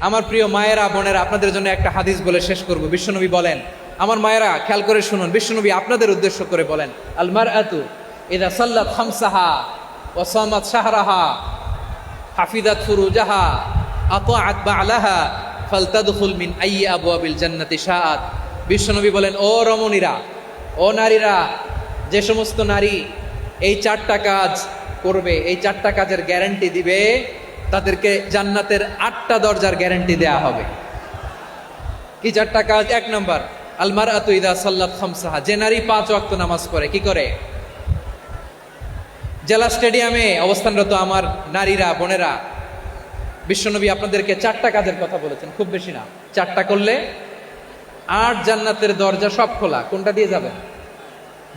আমার প্রিয় মায়েরা বোনেরা, আপনাদের জন্য একটা হাদিস বলে শেষ করব। বিশ্বনবী বলেন, আমার মায়েরা খেয়াল করে শুনুন, বিশ্বনবী আপনাদের উদ্দেশ্য করে বলেন, আল মারআতু ইযা সাল্লাত খামসাহা ওয়া সামাত শাহরাহা হাফিজাত ফুরুজাহা আতাআত বা'লাহা ফালতাদখুল মিন আইয়ি আবওয়াবিল জান্নাতি শাআত। বিশ্বনবী বলেন, ও রমণীরা, ও নারীরা, যে সমস্ত নারী এই চারটা কাজ করবে, এই চারটা কাজের গ্যারান্টি দিবে, তাদেরকে জান্নাতের 8টা দরজার গ্যারান্টি দেয়া হবে। কি চারটা কাজ? 1 নম্বর, আল মারআতু ইযা সাল্লাত খামসাহা, যে নারী 5 ওয়াক্ত নামাজ পড়ে। কি করে? জেলা স্টেডিয়ামে অবস্থানরত আমার নারীরা বোনেরা, বিশ্বনবী আপনাদেরকে 4টা কাজের কথা বলেছেন, খুব বেশি না। 4টা করলে 8 জান্নাতের দরজা সব খোলা। কোনটা দিয়ে যাবেন?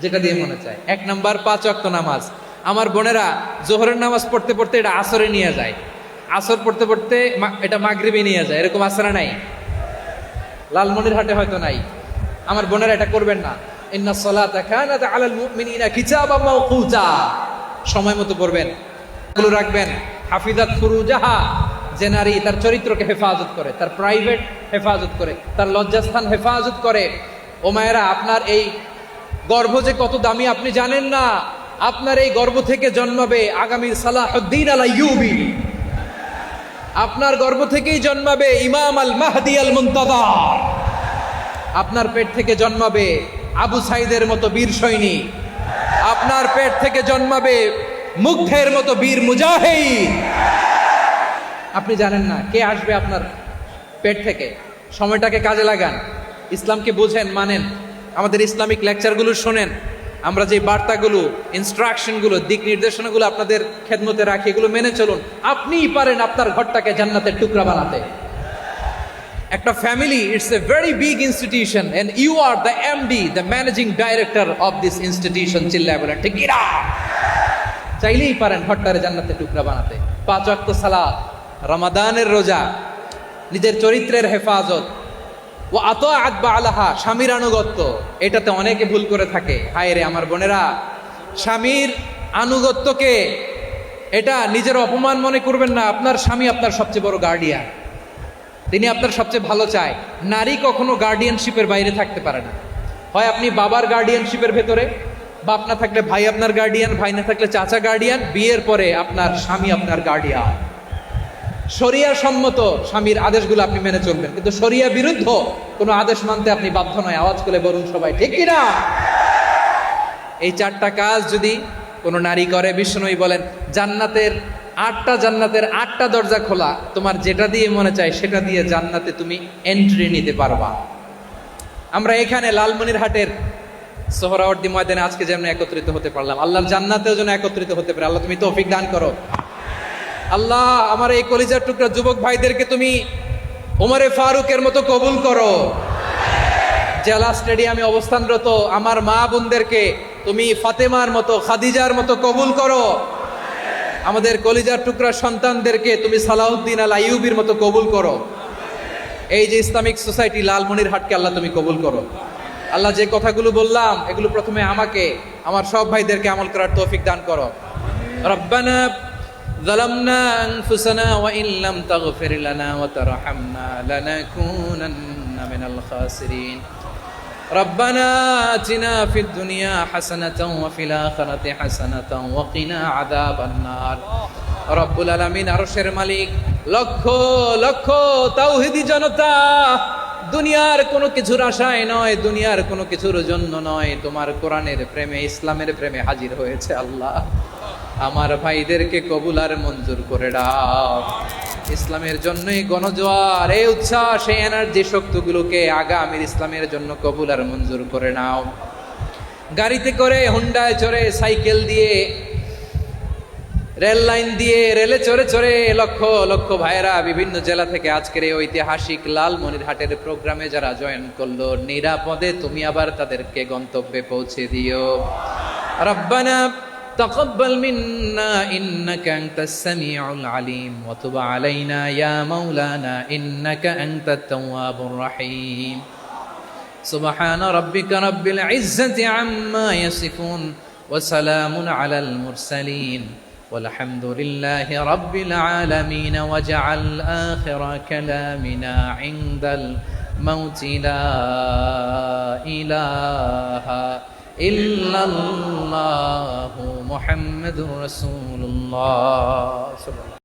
যেটা দিয়ে মনে চায়। 1 নম্বর 5 ওয়াক্ত নামাজ। আমার বোনেরা জোহরের নামাজ পড়তে পড়তে এটা আসরে নিয়ে যায়, আসর পড়তে পড়তে এটা মাগরিবে নিয়ে যায়। এরকম আসরা নাই? লালমনিরহাটে হয়তো নাই। আমার বোনেরা এটা করবেন না। ইন্নাস সালাতা কানাত আলাল মুমিনিনা কিতাবাম মাওকুতা, সময় মতো পড়বেন, এগুলো রাখবেন। হাফিজাত ফুরুজাহা, যে নারী তার চরিত্রকে হেফাজত করে, তার প্রাইভেট হেফাজত করে, তার লজ্জাস্থান হেফাজত করে। ও মায়েরা, আপনার এই গর্ভ যে কত দামি আপনি জানেন না। আপনার এই গর্ভ থেকে জন্মাবে আগামীর সালাহুদ্দিন আল আইয়ুবী। আপনার গর্ভ থেকেই জন্মাবে ইমাম আল মাহদি আল মুনতাযার। আপনার পেট থেকে জন্মাবে আবু সাইদের মতো বীর সৈনিক। আপনার পেট থেকে জন্মাবে মুগ্ধের মতো বীর মুজাহিদ। আপনি জানেন না কে আসবে আপনার পেট থেকে। সময়টাকে কাজে লাগান, ইসলামকে বুঝেন, মানেন, আমাদের ইসলামিক লেকচারগুলো শোনেন। আমরা যে বার্তাগুলো, ইনস্ট্রাকশনগুলো, দিক নির্দেশনাগুলো আপনাদের খেদমতে রাখি, এগুলো মেনে চলুন। আপনিই পারেন আপনার ঘরটাকে জান্নাতের টুকরা বানাতে। একটা family, it's a very big institution and you are the MD, the managing director of this institution. চিল্লায় বলেন ঠিক কি না? চাইলেই পারেন ঘরটারে জান্নাতের টুকরা বানাতে। 5 ওয়াক্ত সালাত, রমাদানের রোজা, নিজের চরিত্রের হেফাজত, ও আতাআত বা'লাহা, স্বামীর আনুগত্য। এটাতে অনেকে ভুল করে থাকে। হায় রে আমার বোনেরা, স্বামীর আনুগত্যকে এটা নিজের অপমান মনে করবেন না। আপনার স্বামী আপনার সবচেয়ে বড় গার্ডিয়ান, তিনি আপনার সবচেয়ে ভালো চায়। নারী কখনো গার্ডিয়ানশিপের বাইরে থাকতে পারে না। হয় আপনি বাবার গার্ডিয়ানশিপের ভেতরে, বাপ না থাকলে ভাই আপনার গার্ডিয়ান, ভাই না থাকলে চাচা গার্ডিয়ান, বিয়ের পরে আপনার স্বামী আপনার গার্ডিয়ান। শরিয়া সম্মত স্বামীর আদেশগুলো আপনি মেনে চলবেন, কিন্তু শরিয়া বিরুদ্ধ কোনো আদেশ মানতে আপনি বাধ্য নয়। আওয়াজ করে বলুন সবাই ঠিক কি না? এই 4টা কাজ যদি কোনো নারী করে, বিশ্বনবী বলেন জান্নাতের 8টা দরজা খোলা। তোমার যেটা দিয়ে মনে চায় সেটা দিয়ে জান্নাতে তুমি এন্ট্রি নিতে পারবা। আমরা এখানে লালমনিরহাটের সোহরাওয়ার্দী ময়দানে আজকে যেমন একত্রিত হতে পারলাম, আল্লাহর জান্নাতেও যেন একত্রিত হতে পারে। আল্লাহ তুমি তৌফিক দান করো। আল্লাহ আমার এই কলিজার টুকরা যুবক ভাইদেরকে তুমি ওমরে ফারুকের মতো কবুল করো। জেলা স্টেডিয়ামে অবস্থানরত আমার মা বোনদেরকে তুমি ফাতেমার মতো, খাদিজার মতো কবুল করো। আমাদের কলিজার টুকরা সন্তানদেরকে তুমি সালাউদ্দিন আল আইয়ুবীর মতো কবুল করো। এই যে ইসলামিক সোসাইটি লালমনিরহাটকে আল্লাহ তুমি কবুল করো। আল্লাহ যে কথাগুলো বললাম এগুলো প্রথমে আমাকে, আমার সব ভাইদেরকে আমল করার তৌফিক দান করো। রব্বানা ظلمنا أنفسنا وإن لم تغفر لنا وترحمنا لنكونن من الخاسرين ربنا آتنا في الدنيا حسنة وفي الآخرة حسنة وقنا عذاب النار রব্বুল আলামিন, আরশের মালিক, লক্ষ লক্ষ তাওহীদি জনতা দুনিয়ার কোনো কিছুর আশায় নয়, দুনিয়ার কোনো কিছুর জন্য নয়, তোমার কোরআনের প্রেমে, ইসলামের প্রেমে হাজির হয়েছে। আল্লাহ আমার ভাইদেরকে কবুল আর মঞ্জুর করে দাও। ইসলামের জন্যই গণজোয়ার, এই উচ্ছ্বাস, এই এনার্জি শক্তিগুলোকে আগামীর ইসলামের জন্য কবুল আর মঞ্জুর করে নাও। গাড়িতে করে, হুন্ডায় চড়ে, সাইকেল দিয়ে, রেল লাইন দিয়ে, রেলে চড়ে চড়ে লক্ষ লক্ষ ভাইয়েরা বিভিন্ন জেলা থেকে আজকের এই ঐতিহাসিক লালমনিরহাটের প্রোগ্রামে যারা জয়েন করলো, নিরাপদে তুমি আবার তাদেরকে গন্তব্যে পৌঁছে দিও। রব্বানা تقبل منا إنك أنت السميع العليم وتب علينا يا مولانا إنك أنت التواب الرحيم سبحان ربك رب العزة عما يصفون وسلام على المرسلين والحمد لله رب العالمين واجعل آخر كلامنا عند الموت لا إله إلا الله محمد رسول الله صلى الله عليه وسلم